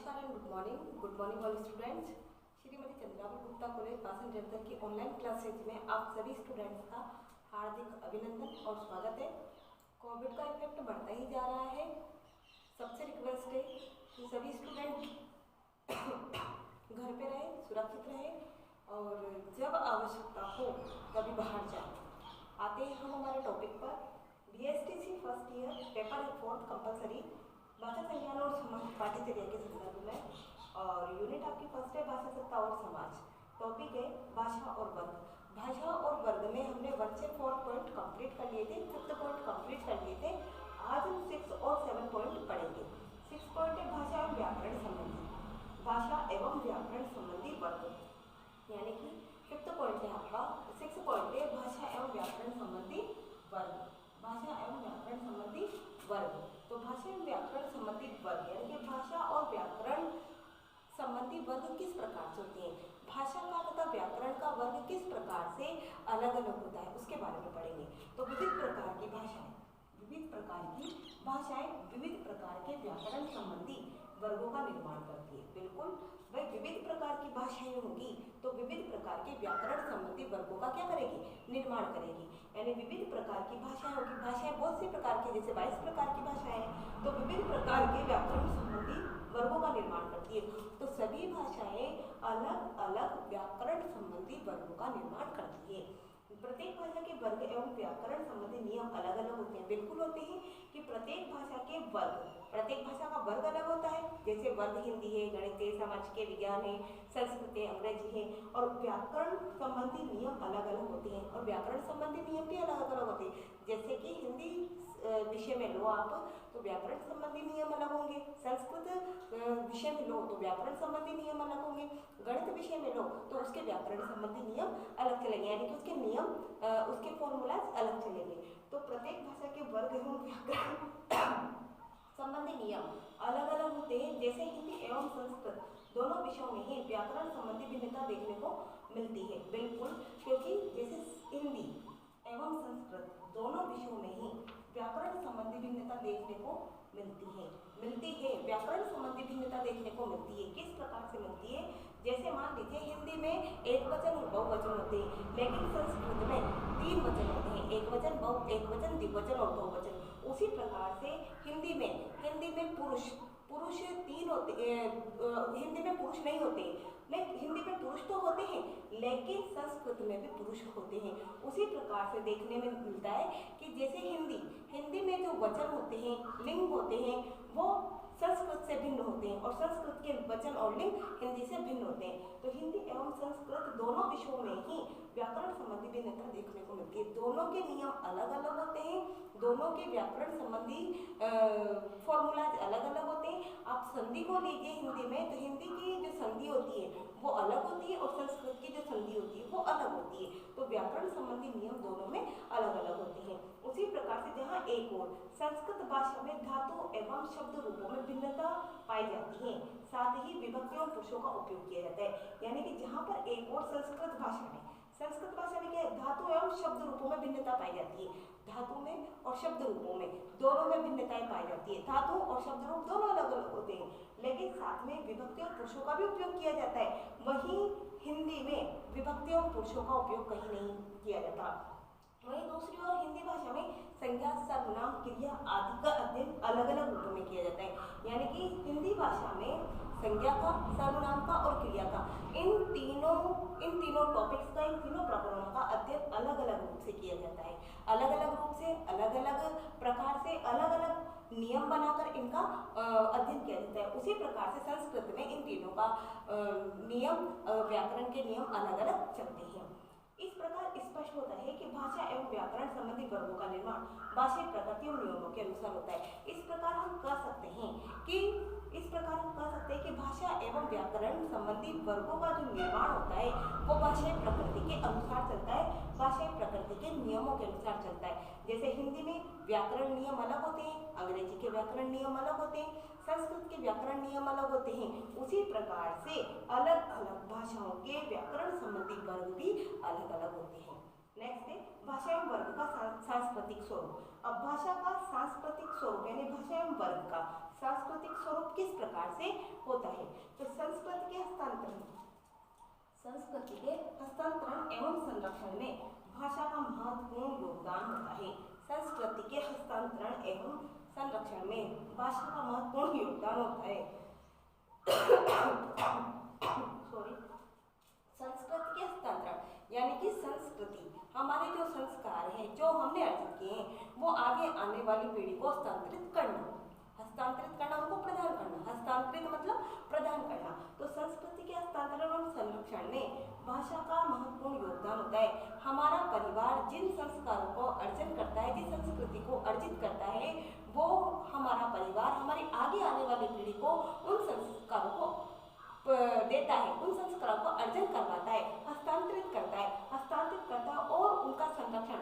नमस्कार and good morning all students. Shrimati Chandravati Gupta college बासन जगदल की ऑनलाइन क्लासेज में आप सभी स्टूडेंट्स का हार्दिक अभिनंदन और स्वागत है। कोविड का इफेक्ट बढ़ता ही जा रहा है। सबसे रिक्वेस्ट है कि सभी स्टूडेंट घर पे रहे, सुरक्षित रहे और जब आवश्यकता हो तभी बाहर जाए। आते हैं हम हमारे टॉपिक पर। BSTC first year paper 4 compulsory भाषा संज्ञान और समाज पाठ्यचर्या के संदर्भ में और यूनिट आपकी फर्स्ट है भाषा सत्ता और समाज। टॉपिक है भाषा और वर्ग। भाषा और वर्ग में हमने 1 से 4 पॉइंट कंप्लीट कर लिए थे, 5th पॉइंट कंप्लीट कर लिए थे। आज हम 6 और 7 पॉइंट पढ़ेंगे। 6 पॉइंट है भाषा एवं व्याकरण संबंधी, भाषा एवं व्याकरण संबंधी वर्ग, यानी कि 5th पॉइंट है आपका। 6 पॉइंट है भाषा एवं व्याकरण संबंधी वर्ग, भाषा एवं व्याकरण संबंधी वर्ग। तो भाषा एवं व्याकरण संबंधी वर्ग यानी कि भाषा और व्याकरण संबंधी वर्ग किस प्रकार से होते हैं, भाषा का तथा व्याकरण का वर्ग किस प्रकार से अलग अलग होता है, उसके बारे में पढ़ेंगे। तो विविध प्रकार की भाषाएं, विविध प्रकार की भाषाएं विविध प्रकार के व्याकरण संबंधी वर्गों का निर्माण करती है। बिल्कुल भाई, विविध प्रकार की भाषाएं होंगी तो विविध प्रकार के व्याकरण संबंधी वर्गों का क्या करेगी, निर्माण करेगी। यानी विविध प्रकार की भाषाएं होगी। भाषाएं बहुत सी प्रकार की, जैसे 22 प्रकार की भाषाएं हैं, तो विविध प्रकार के व्याकरण संबंधी वर्गों का निर्माण करती है। तो सभी भाषाएं अलग अलग व्याकरण संबंधी वर्गों का निर्माण करती है। प्रत्येक भाषा के वर्ग एवं व्याकरण संबंधी नियम अलग अलग होते हैं। बिल्कुल होते हैं कि प्रत्येक भाषा के वर्ग, प्रत्येक भाषा का वर्ग अलग होता है। जैसे वर्ग हिंदी है, गणित है, समाज के विज्ञान है, संस्कृत है, अंग्रेजी है। और व्याकरण संबंधी नियम अलग अलग होते हैं और व्याकरण संबंधी नियम भी अलग अलग होते हैं। जैसे कि हिंदी विषय में लो आप तो व्याकरण संबंधी नियम अलग होंगे, संस्कृत विषय में लो तो व्याकरण संबंधी नियम अलग होंगे, गणित विषय में लो तो उसके व्याकरण संबंधी नियम अलग चलेंगे, यानी कि उसके नियम उसके फॉर्मूलाज अलग चलेंगे। तो प्रत्येक भाषा के वर्ग एवं व्याकरण संबंधी नियम अलग अलग होते हैं। जैसे हिंदी एवं संस्कृत दोनों विषयों में ही व्याकरण संबंधी भिन्नता देखने को मिलती है। बिल्कुल, क्योंकि जैसे हिंदी एवं संस्कृत दोनों विषयों में ही व्याकरण संबंधी भिन्नता देखने को मिलती है। व्याकरण संबंधी भिन्नता देखने को मिलती है। किस प्रकार से मिलती है, जैसे मान लीजिए हिंदी में एक वचन और बहुवचन होते हैं, लेकिन संस्कृत में 3 वचन होते हैं, एक वचन, एक वचन, द्विवचन और बहुवचन। उसी प्रकार से हिंदी में पुरुष 3 होते, हिंदी में पुरुष नहीं होते, नहीं, हिंदी में पुरुष तो होते हैं लेकिन संस्कृत में भी पुरुष होते हैं। उसी प्रकार से देखने में मिलता है कि जैसे हिंदी में जो वचन होते हैं, लिंग होते हैं, वो संस्कृत से भिन्न होते हैं और संस्कृत के वचन और लिंग हिंदी से भिन्न होते हैं। तो हिंदी एवं संस्कृत दोनों विषयों में ही व्याकरण संबंधी भिन्नता देखने को मिलती है। दोनों के नियम अलग अलग होते हैं, दोनों के व्याकरण संबंधी फॉर्मूलाज अलग अलग होते हैं। आप संधि को लीजिए हिंदी में, तो हिंदी की जो संधि होती है वो अलग होती है और संस्कृत की जो संधि होती है वो अलग होती है। तो व्याकरण संबंधी नियम दोनों में अलग अलग होते हैं। उसी प्रकार से जहाँ एक और संस्कृत भाषा में धातु एवं शब्द रूपों में भिन्नता पाई जाती है, साथ ही विभक्तियों और पुरुषों का उपयोग किया जाता है। यानी कि जहाँ पर एक और संस्कृत भाषा में क्या है, धातु एवं शब्द रूपों में भिन्नता पाई जाती है। धातु में और शब्द रूपों में दोनों में भिन्नताएं पाई जाती है। धातु और शब्द रूप दोनों अलग अलग होते हैं, लेकिन साथ में विभक्ति और पुरुषों का भी उपयोग किया जाता है। वहीं हिंदी में विभक्ति और पुरुषों का उपयोग कहीं नहीं किया जाता। वहीं दूसरी ओर हिंदी भाषा में संज्ञा, सर्वनाम, क्रिया आदि का अध्ययन अलग अलग रूपों में किया जाता है। यानी कि हिंदी भाषा में संज्ञा का, सर्वनाम का और क्रिया का, इन तीनों टॉपिक्स का, इन तीनों प्रकरणों का अध्ययन अलग अलग रूप से किया जाता है। अलग अलग रूप से, अलग अलग प्रकार से, अलग अलग नियम बनाकर इनका अध्ययन किया जाता है। उसी प्रकार से संस्कृत में इन तीनों का नियम, व्याकरण के नियम अलग अलग चलते हैं। इस प्रकार स्पष्ट होता है कि भाषा एवं व्याकरण संबंधी वर्गों का निर्माण भाषाई प्रकृति और नियमों के अनुसार होता है। इस प्रकार हम कह सकते हैं कि भाषा एवं व्याकरण संबंधी वर्गों का जो निर्माण होता है वो भाषाई प्रकृति के अनुसार चलता है, भाषाई प्रकृति के नियमों के अनुसार चलता है। जैसे हिंदी में व्याकरण नियम अलग होते हैं, अंग्रेजी के व्याकरण नियम अलग होते हैं, संस्कृत के व्याकरण नियम अलग होते हैं। उसी प्रकार से अलग अलग भाषाओं के व्याकरण संबंधी वर्ग भी अलग अलग होते हैं। नेक्स्ट है भाषा एवं वर्ग का सांस्कृतिक स्वरूप। अब भाषा का सांस्कृतिक स्वरूप यानी भाषा एवं वर्ग का सांस्कृतिक स्वरूप किस प्रकार से होता है? तो संस्कृति के हस्तांतरण एवं संरक्षण में भाषा का महत्वपूर्ण योगदान होता है। संस्कृति के हस्तांतरण एवं संरक्षण में भाषा का महत्वपूर्ण योगदान होता है। सॉरी, संस्कृति के हस्तांतरण यानी कि संस्कृति, हमारे जो संस्कार हैं, जो हमने अर्जित किए हैं, वो आगे आने वाली पीढ़ी को हस्तांतरित करना, उनको प्रदान करना। हस्तांतरित मतलब प्रदान करना। तो संस्कृति के हस्तांतरण और संरक्षण में भाषा का महत्वपूर्ण योगदान होता है। हमारा परिवार जिन संस्कारों को अर्जन करता है, जिस संस्कृति को अर्जित करता है, वो हमारा परिवार हमारी आगे आने वाली पीढ़ी को उन संस्कारों को देता है, उन संस्कारों को अर्जन करवाता है, हस्तांतरित करता है और उनका संरक्षण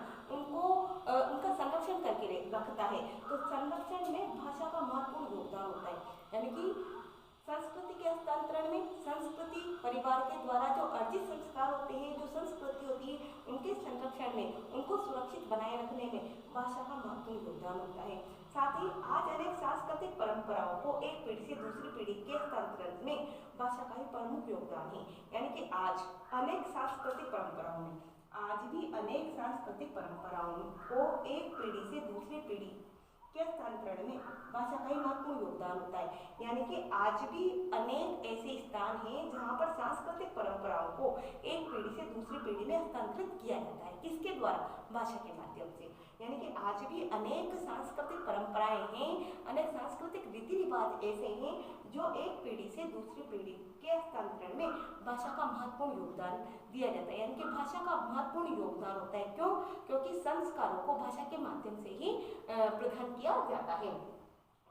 करके रखता है। तो संरक्षण में भाषा का महत्वपूर्ण योगदान होता है। यानी कि संस्कृति के हस्तांतरण में संस्कृति परिवार के द्वारा जो अर्जित संस्कार होते हैं, जो संस्कृति होती है, उनके संरक्षण में, उनको सुरक्षित बनाए रखने में भाषा का महत्वपूर्ण योगदान होता है। साथ ही आज अनेक सांस्कृतिक परंपराओं को एक पीढ़ी से दूसरी पीढ़ी के हस्तांतरण में भाषा का ही प्रमुख योगदान है। यानी कि आज अनेक सांस्कृतिक परंपराओं में, आज भी अनेक सांस्कृतिक परंपराओं को एक पीढ़ी से दूसरी पीढ़ी के हस्तांतरण में भाषा का ही महत्वपूर्ण योगदान होता है। यानी कि आज भी अनेक ऐसे स्थान हैं जहाँ पर सांस्कृतिक परंपराओं को एक पीढ़ी से दूसरी पीढ़ी में हस्तांतरित किया जाता है। किसके द्वारा? भाषा के माध्यम से। यानी कि आज भी अनेक सांस्कृतिक परंपराएं हैं, अनेक सांस्कृतिक रीति रिवाज ऐसे हैं जो एक पीढ़ी से दूसरी पीढ़ी के हस्तांतरण में भाषा का महत्वपूर्ण योगदान दिया जाता है। यानी कि भाषा का महत्वपूर्ण योगदान होता है। क्यों? क्योंकि संस्कारों को भाषा के माध्यम से ही प्रदान किया जाता है।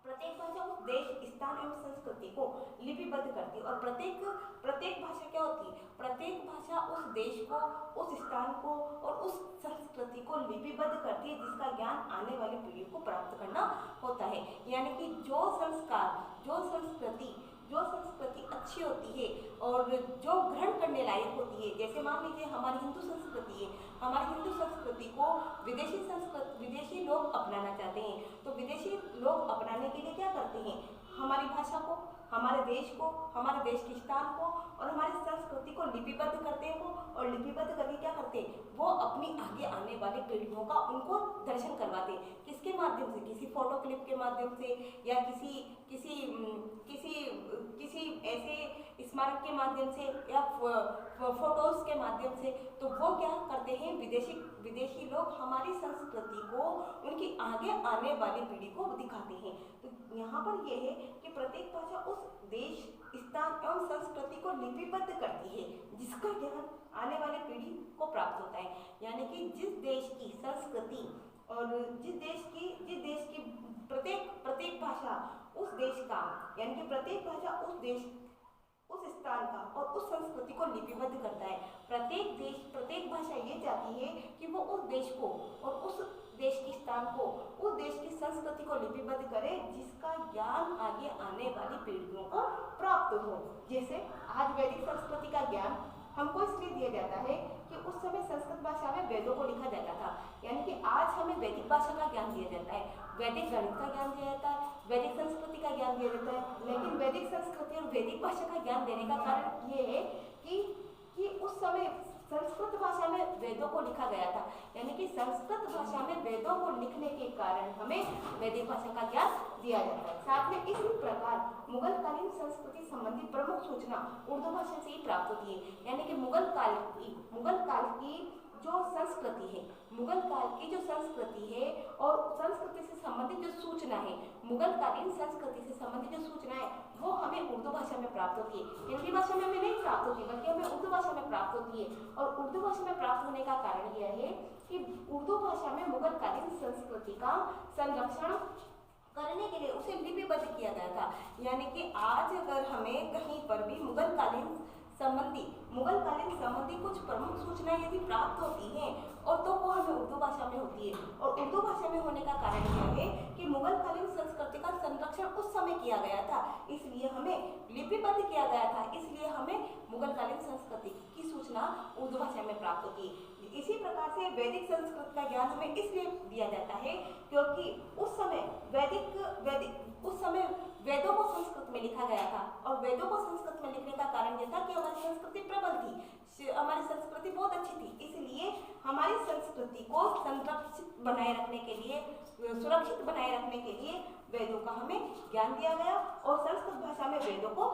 प्रत्येक भाषा उस देश, स्थान एवं संस्कृति को लिपिबद्ध करती है। और प्रत्येक भाषा क्या होती है? प्रत्येक भाषा उस देश को, उस स्थान को और उस संस्कृति को लिपिबद्ध करती है, जिसका ज्ञान आने वाली पीढ़ी को प्राप्त करना होता है। यानी कि जो संस्कार, जो संस्कृति अच्छी होती है और जो ग्रहण करने लायक होती है, जैसे मान लीजिए हमारी हिंदू संस्कृति है, हमारी हिंदू संस्कृति को विदेशी लोग अपनाना चाहते हैं, तो विदेशी लोग अपनाने के लिए क्या करते हैं? हमारी भाषा को, हमारे देश को, हमारे देश के स्थान को और हमारी संस्कृति को लिपिबद्ध करते हैं वो, और लिपिबद्ध करके क्या करते हैं? वो अपनी आगे आने वाली पीढ़ियों का उनको दर्शन करवाते हैं। किसके माध्यम से? किसी फोटो क्लिप के माध्यम से, या किसी ऐसे स्मारक के माध्यम से, या फोटोज के माध्यम से। तो वो क्या करते हैं? विदेशी लोग हमारी संस्कृति को उनकी आगे आने वाली पीढ़ी को दिखाते हैं। तो यहाँ पर यह है कि प्रत्येक भाषा उस देश, स्थान एवं संस्कृति को लिपिबद्ध करती है, जिसका ज्ञान आने वाली पीढ़ी को प्राप्त होता है। यानी कि जिस देश की संस्कृति और जिस देश की प्रत्येक भाषा उस देश का, यानी कि प्रत्येक भाषा उस देश, उस स्थान का और उस संस्कृति को लिपिबद्ध करता है। प्रत्येक भाषा ये चाहती है कि वो उस देश को और उस देश के स्थान को, उस देश की संस्कृति को लिपिबद्ध करे, जिसका ज्ञान आगे आने वाली पीढ़ियों को प्राप्त हो। जैसे आज वैदिक संस्कृति का ज्ञान हमको इसलिए दिया जाता है कि उस समय संस्कृत भाषा में वेदों को लिखा जाता था। यानी कि आज हमें वैदिक भाषा का ज्ञान दिया जाता है, वैदिक गणित का ज्ञान दिया जाता है, वैदिक संस्कृति का ज्ञान दिया जाता है। लेकिन वैदिक संस्कृति और वैदिक भाषा का ज्ञान देने का कारण ये है कि उस समय संस्कृत भाषा में वेदों को लिखा गया था। यानी कि संस्कृत भाषा में वेदों को लिखने के कारण हमें वैदिक भाषा का ज्ञान दिया जाता है। साथ में इसी प्रकार मुगलकालीन संस्कृति संबंधी प्रमुख सूचना उर्दू भाषा से ही प्राप्त होती है। यानी कि मुगल काल की जो संस्कृति है, मुगल काल की जो संस्कृति है और संस्कृति से संबंधित जो सूचना है, मुगलकालीन संस्कृति से संबंधित जो सूचना है, वो हमें उर्दू भाषा में प्राप्त होती है। हिंदी भाषा में हमें नहीं प्राप्त होती, बल्कि हमें उर्दू भाषा में प्राप्त होती है। और उर्दू भाषा में प्राप्त होने का कारण यह है कि उर्दू भाषा में मुगलकालीन संस्कृति का संरक्षण करने के लिए उसे लिपिबद्ध किया गया था। यानी कि आज अगर हमें कहीं पर भी मुगलकालीन संबंधी कुछ प्रमुख सूचनाएं यदि प्राप्त होती हैं और तो वो हमें उर्दू भाषा में होती है। और उर्दू भाषा में होने का कारण यह है कि मुगलकालीन संस्कृति का संरक्षण उस समय किया गया था, इसलिए हमें लिपिबद्ध किया गया था, इसलिए हमें मुगलकालीन संस्कृति की सूचना उर्दू भाषा में प्राप्त होती है। इसी प्रकार से वैदिक संस्कृत का ज्ञान हमें इसलिए दिया जाता है क्योंकि उस समय और वेदों को संस्कृत में लिखने का कारण यह था कि हमारी संस्कृति प्रबल थी, हमारी संस्कृति बहुत अच्छी थी, इसलिए हमारी संस्कृति को संरक्षित बनाए रखने के लिए, सुरक्षित बनाए रखने के लिए वेदों का हमें ज्ञान दिया गया और संस्कृत भाषा में वेदों को